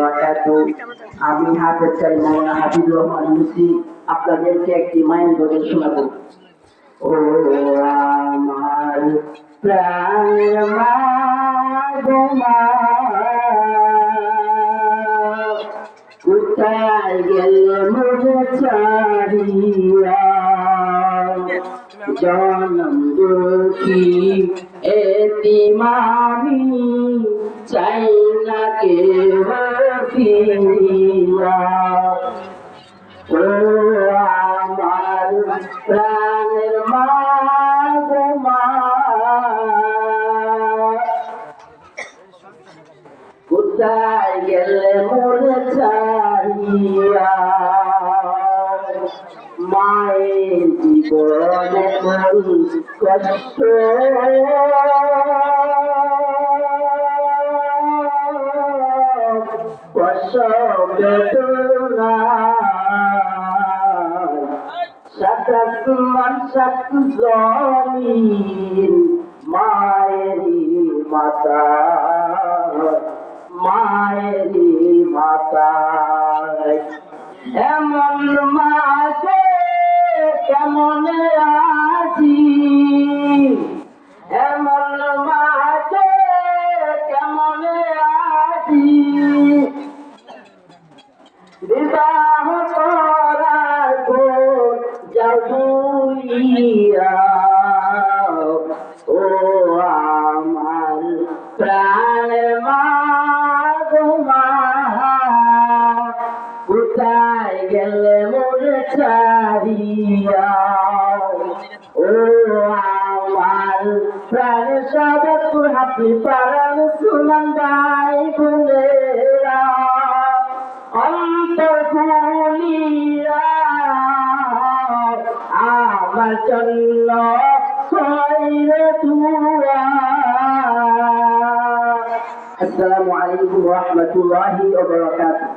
বারাকাতুহু। আমি হাফেজ চাই মাওলানা হাফিজুর রহমান মুসি আপনাদেরকে একটি মাইল গজল শোনাবো। ও আমার প্রাণের মা গো মা, কোথায় গেলে মোরে ছাড়িয়া, জনম দুঃখী এতিম আমি, চাই না কেহ ফিরিয়া। ও আমার প্রাণের মা গো মা, কোথায় গেলে মোরে ছাড়িয়া, মায়ের জীবনে করি কষ্ট, বেদনা সাত আসমান সাত জমিন মায়েরই মাতা, মায়েরই মাতা। এমন মাকে কেমন আছি, এমন মাকে কেমন আছি, বিবাহ করার পর যাইয়া। ও আমার প্রাণের মা গো মা, কোথায় গেলে মোরে ছাড়িয়া। ও আমার প্রাণের সদস্য হাতি পাড়া মুসলমান ভাই বোনেরা, অন্তর খুলিয়া আমার জন্য কইরে দুআ। আসসালামু আলাইকুম ওয়া রাহমাতুল্লাহি ওয়া বারাকাতুহু।